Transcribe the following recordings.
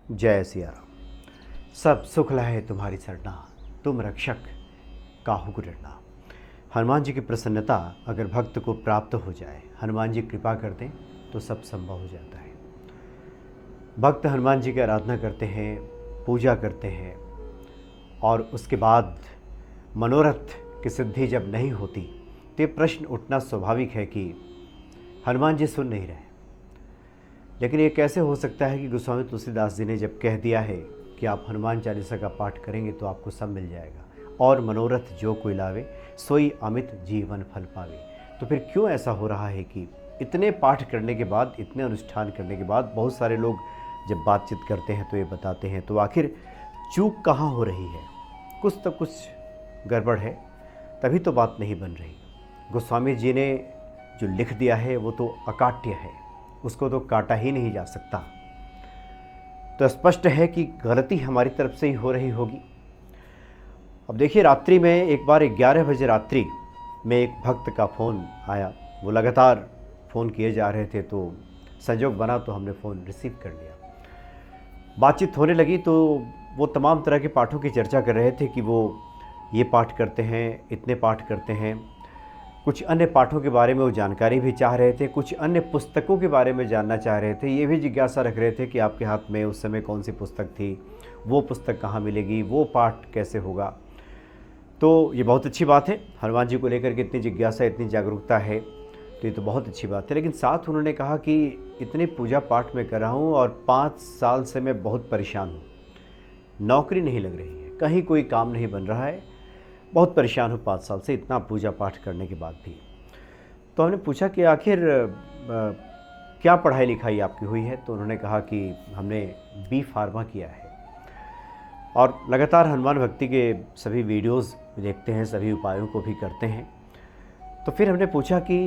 जय सिया राम। सब सुख लहे तुम्हारी सरना, तुम रक्षक काहू को डरना। हनुमान जी की प्रसन्नता अगर भक्त को प्राप्त हो जाए, हनुमान जी कृपा कर दें तो सब संभव हो जाता है। भक्त हनुमान जी की आराधना करते हैं, पूजा करते हैं और उसके बाद मनोरथ की सिद्धि जब नहीं होती तो ये प्रश्न उठना स्वाभाविक है कि हनुमान जी सुन नहीं रहे। लेकिन ये कैसे हो सकता है कि गोस्वामी तुलसीदास जी ने जब कह दिया है कि आप हनुमान चालीसा का पाठ करेंगे तो आपको सब मिल जाएगा, और मनोरथ जो कोई लावे सोई अमित जीवन फल पावे, तो फिर क्यों ऐसा हो रहा है कि इतने पाठ करने के बाद, इतने अनुष्ठान करने के बाद बहुत सारे लोग जब बातचीत करते हैं तो ये बताते हैं, तो आखिर चूक कहाँ हो रही है? कुछ तो कुछ गड़बड़ है, तभी तो बात नहीं बन रही। गोस्वामी जी ने जो लिख दिया है वो तो अकाट्य है, उसको तो काटा ही नहीं जा सकता। तो स्पष्ट है कि गलती हमारी तरफ से ही हो रही होगी। अब देखिए, रात्रि में एक बार 11 बजे रात्रि में एक भक्त का फ़ोन आया। वो लगातार फ़ोन किए जा रहे थे, तो संजोग बना तो हमने फ़ोन रिसीव कर लिया। बातचीत होने लगी तो वो तमाम तरह के पाठों की चर्चा कर रहे थे कि वो ये पाठ करते हैं, इतने पाठ करते हैं। कुछ अन्य पाठों के बारे में वो जानकारी भी चाह रहे थे, कुछ अन्य पुस्तकों के बारे में जानना चाह रहे थे। ये भी जिज्ञासा रख रहे थे कि आपके हाथ में उस समय कौन सी पुस्तक थी, वो पुस्तक कहाँ मिलेगी, वो पाठ कैसे होगा। तो ये बहुत अच्छी बात है, हनुमान जी को लेकर के इतनी जिज्ञासा, इतनी जागरूकता है, तो ये तो बहुत अच्छी बात है। लेकिन साथ उन्होंने कहा कि इतने पूजा पाठ मैं कर रहा हूँ और 5 साल से मैं बहुत परेशान हूँ, नौकरी नहीं लग रही है, कहीं कोई काम नहीं बन रहा है, बहुत परेशान हूँ 5 साल से इतना पूजा पाठ करने के बाद भी। तो हमने पूछा कि आखिर क्या पढ़ाई लिखाई आपकी हुई है? तो उन्होंने कहा कि हमने बी फार्मा किया है और लगातार हनुमान भक्ति के सभी वीडियोस देखते हैं, सभी उपायों को भी करते हैं। तो फिर हमने पूछा कि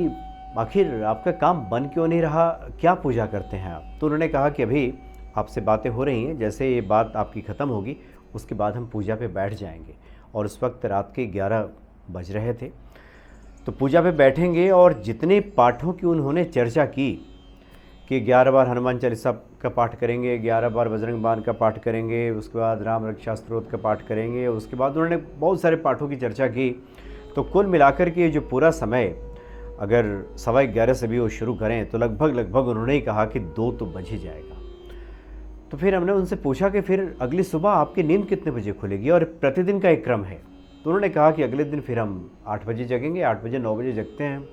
आखिर आपका काम बन क्यों नहीं रहा, क्या पूजा करते हैं आप? तो उन्होंने कहा कि अभी आपसे बातें हो रही हैं, जैसे ये बात आपकी ख़त्म होगी उसके बाद हम पूजा पे बैठ जाएंगे। और उस वक्त रात के 11 बज रहे थे। तो पूजा पे बैठेंगे और जितने पाठों की उन्होंने चर्चा की कि 11 बार हनुमान चालीसा का पाठ करेंगे, 11 बार बजरंग बाण का पाठ करेंगे, उसके बाद राम रक्षा स्तोत्र का पाठ करेंगे, उसके बाद उन्होंने बहुत सारे पाठों की चर्चा की। तो कुल मिलाकर के जो पूरा समय अगर 11:15 से भी वो शुरू करें तो लगभग उन्होंने ही कहा कि 2 तो बज ही जाएगा। तो फिर हमने उनसे पूछा कि फिर अगली सुबह आपकी नींद कितने बजे खुलेगी और प्रतिदिन का एक क्रम है? तो उन्होंने कहा कि अगले दिन फिर हम 8 बजे जगेंगे, 8 बजे 9 बजे जगते हैं,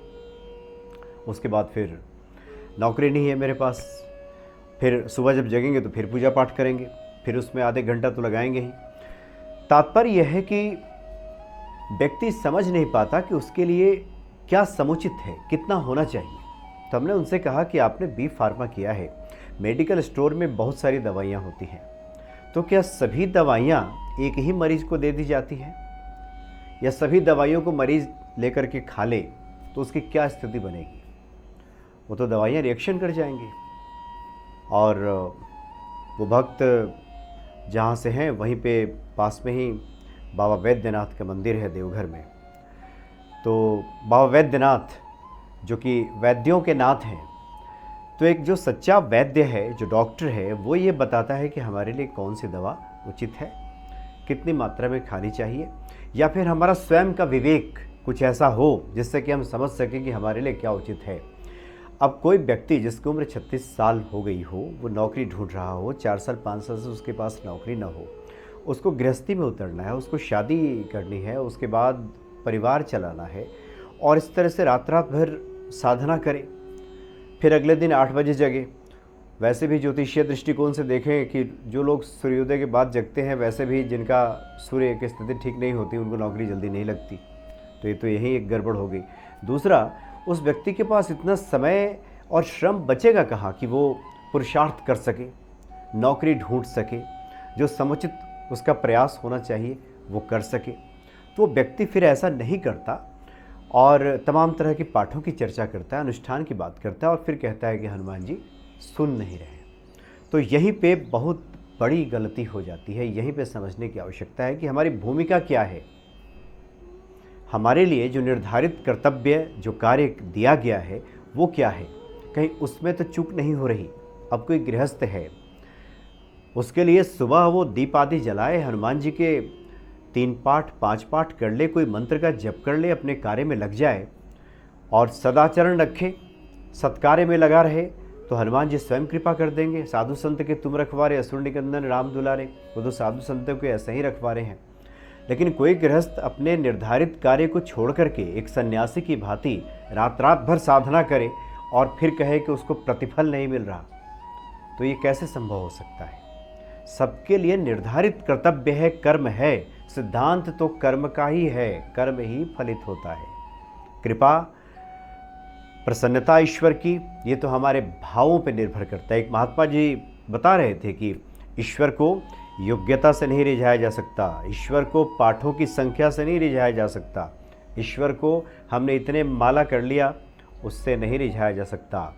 उसके बाद फिर नौकरी नहीं है मेरे पास, फिर सुबह जब जगेंगे तो फिर पूजा पाठ करेंगे, फिर उसमें आधे घंटा तो लगाएंगे ही। तात्पर्य यह है कि व्यक्ति समझ नहीं पाता कि उसके लिए क्या समुचित है, कितना होना चाहिए। तो हमने उनसे कहा कि आपने बी फार्मा किया है, मेडिकल स्टोर में बहुत सारी दवाइयाँ होती हैं, तो क्या सभी दवाइयाँ एक ही मरीज को दे दी जाती हैं, या सभी दवाइयों को मरीज लेकर के खा ले तो उसकी क्या स्थिति बनेगी? वो तो दवाइयाँ रिएक्शन कर जाएंगी। और वो भक्त जहाँ से हैं वहीं पे पास में ही बाबा वैद्यनाथ का मंदिर है देवघर में। तो बाबा वैद्यनाथ जो कि वैद्यों के नाथ हैं, तो एक जो सच्चा वैद्य है, जो डॉक्टर है, वो ये बताता है कि हमारे लिए कौन सी दवा उचित है, कितनी मात्रा में खानी चाहिए, या फिर हमारा स्वयं का विवेक कुछ ऐसा हो जिससे कि हम समझ सकें कि हमारे लिए क्या उचित है। अब कोई व्यक्ति जिसकी उम्र 36 साल हो गई हो, वो नौकरी ढूंढ रहा हो, 4 साल 5 साल से उसके पास नौकरी ना हो, उसको गृहस्थी में उतरना है, उसको शादी करनी है, उसके बाद परिवार चलाना है, और इस तरह से रात भर साधना करे, फिर अगले दिन 8 बजे जगे। वैसे भी ज्योतिषीय दृष्टिकोण से देखें कि जो लोग सूर्योदय के बाद जगते हैं, वैसे भी जिनका सूर्य की स्थिति ठीक नहीं होती, उनको नौकरी जल्दी नहीं लगती। तो ये तो यही एक गड़बड़ हो गई। दूसरा, उस व्यक्ति के पास इतना समय और श्रम बचेगा कहाँ कि वो पुरुषार्थ कर सके, नौकरी ढूंढ सके, जो समुचित उसका प्रयास होना चाहिए वो कर सके। तो व्यक्ति फिर ऐसा नहीं करता और तमाम तरह के पाठों की चर्चा करता है, अनुष्ठान की बात करता है, और फिर कहता है कि हनुमान जी सुन नहीं रहे। तो यहीं पे बहुत बड़ी गलती हो जाती है। यहीं पे समझने की आवश्यकता है कि हमारी भूमिका क्या है, हमारे लिए जो निर्धारित कर्तव्य, जो कार्य दिया गया है वो क्या है, कहीं उसमें तो चूक नहीं हो रही। अब कोई गृहस्थ है, उसके लिए सुबह वो दीप आदि जलाए, हनुमान जी के 3 पाठ 5 पाठ कर ले, कोई मंत्र का जप कर ले, अपने कार्य में लग जाए और सदाचरण रखे, सत्कार्य में लगा रहे, तो हनुमान जी स्वयं कृपा कर देंगे। साधु संत के तुम रखवारे, असुर निकंदन राम दुलारे, वो तो साधु संतों के ऐसे ही रखवारे हैं। लेकिन कोई गृहस्थ अपने निर्धारित कार्य को छोड़ करके एक सन्यासी की भांति रात रात भर साधना करे और फिर कहे कि उसको प्रतिफल नहीं मिल रहा, तो ये कैसे संभव हो सकता है? सबके लिए निर्धारित कर्तव्य है, कर्म है, सिद्धांत तो कर्म का ही है, कर्म ही फलित होता है। कृपा, प्रसन्नता ईश्वर की, ये तो हमारे भावों पर निर्भर करता है। एक महात्मा जी बता रहे थे कि ईश्वर को योग्यता से नहीं रिझाया जा सकता, ईश्वर को पाठों की संख्या से नहीं रिझाया जा सकता, ईश्वर को हमने इतने माला कर लिया उससे नहीं रिझाया जा सकता।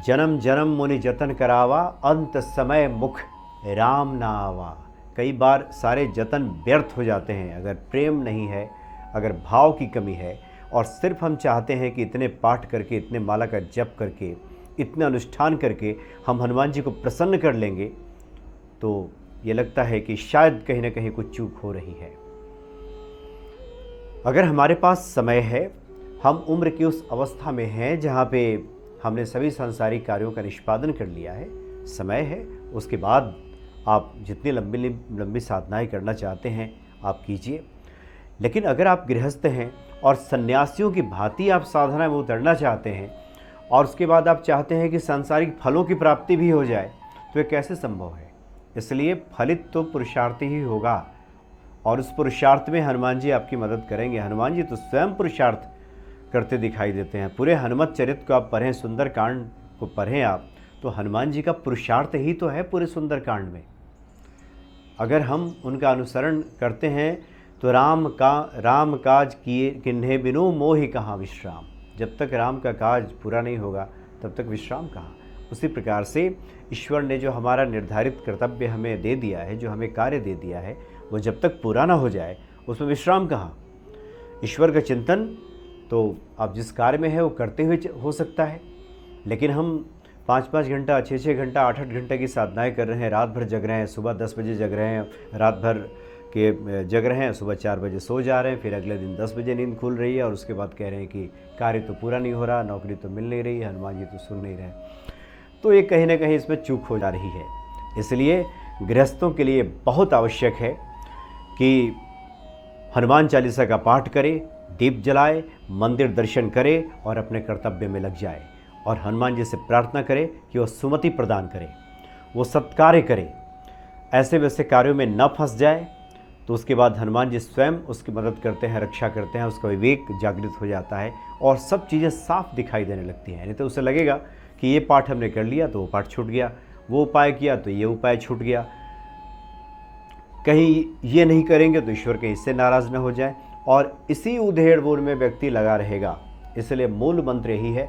जन्म जन्म मुनि जतन करावा, अंत समय मुख राम ना आवा। कई बार सारे जतन व्यर्थ हो जाते हैं अगर प्रेम नहीं है, अगर भाव की कमी है, और सिर्फ हम चाहते हैं कि इतने पाठ करके, इतने माला का जप करके, इतने अनुष्ठान करके हम हनुमान जी को प्रसन्न कर लेंगे, तो ये लगता है कि शायद कहीं ना कहीं कुछ चूक हो रही है। अगर हमारे पास समय है, हम उम्र की उस अवस्था में हैं जहाँ पे हमने सभी सांसारिक कार्यों का निष्पादन कर लिया है, समय है, उसके बाद आप जितनी लंबी साधनाएं करना चाहते हैं आप कीजिए। लेकिन अगर आप गृहस्थ हैं और सन्यासियों की भांति आप साधना में उतरना चाहते हैं और उसके बाद आप चाहते हैं कि सांसारिक फलों की प्राप्ति भी हो जाए, तो ये कैसे संभव है? इसलिए फलित तो पुरुषार्थ ही होगा, और उस पुरुषार्थ में हनुमान जी आपकी मदद करेंगे। हनुमान जी तो स्वयं पुरुषार्थ करते दिखाई देते हैं। पूरे हनुमत चरित्र को आप पढ़ें, सुंदर कांड को पढ़ें आप, तो हनुमान जी का पुरुषार्थ ही तो है पूरे सुंदर कांड में। अगर हम उनका अनुसरण करते हैं तो राम काज किए किन्हे बिनु मोहि कहाँ विश्राम। जब तक राम का काज पूरा नहीं होगा तब तक विश्राम कहाँ। उसी प्रकार से ईश्वर ने जो हमारा निर्धारित कर्तव्य हमें दे दिया है, जो हमें कार्य दे दिया है, वो जब तक पूरा ना हो जाए उसमें विश्राम कहाँ। ईश्वर का चिंतन तो आप जिस कार्य में है वो करते हुए हो सकता है, लेकिन हम 5-5 घंटा, 6-6 घंटा, 8-8 घंटे की साधनाएं कर रहे हैं, रात भर जग रहे हैं, सुबह 10 बजे जग रहे हैं, रात भर के जग रहे हैं, सुबह 4 बजे सो जा रहे हैं, फिर अगले दिन 10 बजे नींद खुल रही है और उसके बाद कह रहे हैं कि कार्य तो पूरा नहीं हो रहा, नौकरी तो मिल नहीं रही, हनुमान जी तो सुन नहीं रहे। तो ये कहीं ना कहीं इसमें चूक हो जा रही है। इसलिए गृहस्थों के लिए बहुत आवश्यक है कि हनुमान चालीसा का पाठ करे, दीप जलाए, मंदिर दर्शन करे और अपने कर्तव्य में लग जाए और हनुमान जी से प्रार्थना करे कि वो सुमति प्रदान करे, वो सत्कार्य करे, ऐसे वैसे कार्यों में न फंस जाए। तो उसके बाद हनुमान जी स्वयं उसकी मदद करते हैं, रक्षा करते हैं, उसका विवेक जागृत हो जाता है और सब चीज़ें साफ दिखाई देने लगती हैं। नहीं तो उसे लगेगा कि ये पाठ हमने कर लिया तो वो पाठ छूट गया, वो उपाय किया तो ये उपाय छूट गया, कहीं ये नहीं करेंगे तो ईश्वर कहीं इससे नाराज़ न हो जाए, और इसी उधेड़ बुन में व्यक्ति लगा रहेगा। इसलिए मूल मंत्र यही है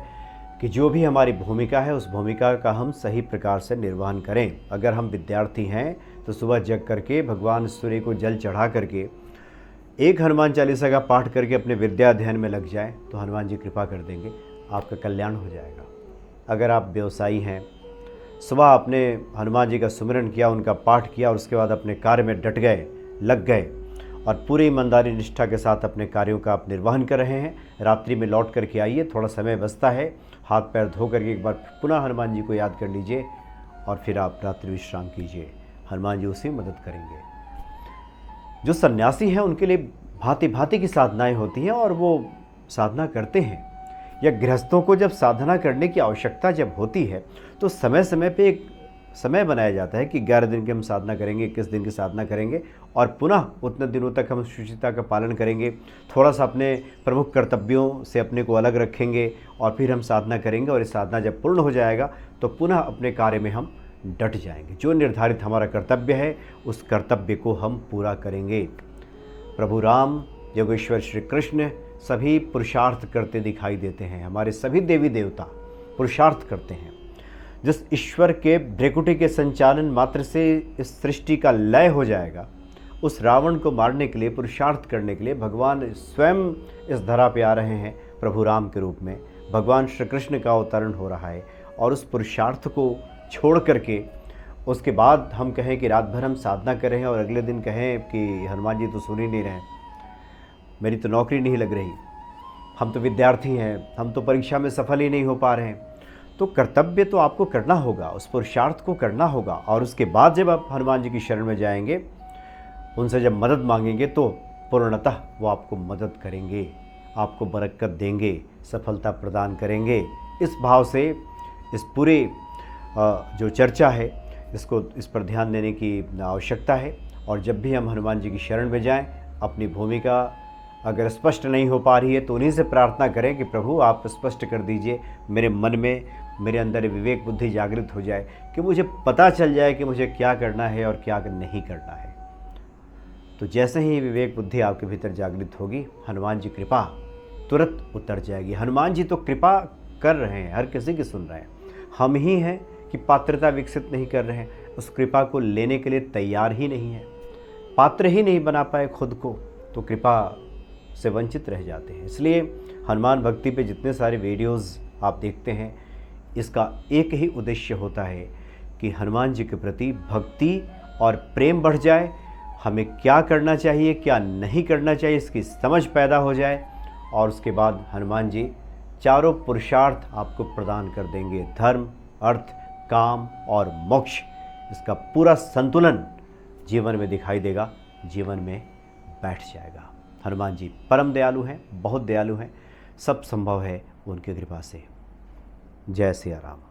कि जो भी हमारी भूमिका है उस भूमिका का हम सही प्रकार से निर्वहन करें। अगर हम विद्यार्थी हैं तो सुबह जग करके भगवान सूर्य को जल चढ़ा करके एक हनुमान चालीसा का पाठ करके अपने विद्या अध्ययन में लग जाए तो हनुमान जी कृपा कर देंगे, आपका कल्याण हो जाएगा। अगर आप व्यवसायी हैं, सुबह आपने हनुमान जी का सुमिरन किया, उनका पाठ किया और उसके बाद अपने कार्य में डट गए, लग गए और पूरी ईमानदारी निष्ठा के साथ अपने कार्यों का आप निर्वहन कर रहे हैं, रात्रि में लौट करके आइए, थोड़ा समय बचता है, हाथ पैर धो करके एक बार पुनः हनुमान जी को याद कर लीजिए और फिर आप रात्रि विश्राम कीजिए। हनुमान जी उसी मदद करेंगे। जो सन्यासी हैं उनके लिए भांति भांति की साधनाएं होती हैं और वो साधना करते हैं। या गृहस्थों को जब साधना करने की आवश्यकता जब होती है तो समय समय पे एक समय बनाया जाता है कि 11 दिन की हम साधना करेंगे, 21 दिन की साधना करेंगे और पुनः उतने दिनों तक हम शुचिता का पालन करेंगे, थोड़ा सा अपने प्रमुख कर्तव्यों से अपने को अलग रखेंगे और फिर हम साधना करेंगे और इस साधना जब पूर्ण हो जाएगा तो पुनः अपने कार्य में हम डट जाएंगे। जो निर्धारित हमारा कर्तव्य है उस कर्तव्य को हम पूरा करेंगे। प्रभु राम, योगेश्वर श्री कृष्ण सभी पुरुषार्थ करते दिखाई देते हैं। हमारे सभी देवी देवता पुरुषार्थ करते हैं। जिस ईश्वर के भ्रेकुटी के संचालन मात्र से इस सृष्टि का लय हो जाएगा, उस रावण को मारने के लिए, पुरुषार्थ करने के लिए भगवान स्वयं इस धरा पे आ रहे हैं प्रभु राम के रूप में। भगवान श्री कृष्ण का अवतरण हो रहा है और उस पुरुषार्थ को छोड़ करके उसके बाद हम कहें कि रात भर हम साधना कर रहे हैं और अगले दिन कहें कि हनुमान जी तो सुन ही नहीं रहे, मेरी तो नौकरी नहीं लग रही, हम तो विद्यार्थी हैं, हम तो परीक्षा में सफल ही नहीं हो पा रहे हैं। तो कर्तव्य तो आपको करना होगा, उस पुरुषार्थ को करना होगा, और उसके बाद जब आप हनुमान जी की शरण में जाएंगे, उनसे जब मदद मांगेंगे तो पूर्णतः वो आपको मदद करेंगे, आपको बरकत देंगे, सफलता प्रदान करेंगे। इस भाव से इस पूरे जो चर्चा है इस पर ध्यान देने की आवश्यकता है। और जब भी हम हनुमान जी की शरण में जाएं, अपनी भूमिका अगर स्पष्ट नहीं हो पा रही है तो उन्हीं से प्रार्थना करें कि प्रभु आप स्पष्ट कर दीजिए, मेरे मन में, मेरे अंदर विवेक बुद्धि जागृत हो जाए कि मुझे पता चल जाए कि मुझे क्या करना है और क्या नहीं करना है। तो जैसे ही विवेक बुद्धि आपके भीतर जागृत होगी, हनुमान जी कृपा तुरंत उतर जाएगी। हनुमान जी तो कृपा कर रहे हैं, हर किसी की सुन रहे हैं, हम ही हैं कि पात्रता विकसित नहीं कर रहे हैं, उस कृपा को लेने के लिए तैयार ही नहीं है, पात्र ही नहीं बना पाए खुद को, तो कृपा से वंचित रह जाते हैं। इसलिए हनुमान भक्ति पे जितने सारे वीडियोस आप देखते हैं, इसका एक ही उद्देश्य होता है कि हनुमान जी के प्रति भक्ति और प्रेम बढ़ जाए, हमें क्या करना चाहिए क्या नहीं करना चाहिए इसकी समझ पैदा हो जाए, और उसके बाद हनुमान जी चारों पुरुषार्थ आपको प्रदान कर देंगे, धर्म, अर्थ, काम और मोक्ष, इसका पूरा संतुलन जीवन में दिखाई देगा, जीवन में बैठ जाएगा। हनुमान जी परम दयालु हैं, बहुत दयालु हैं, सब संभव है उनकी कृपा से। जय सिया राम।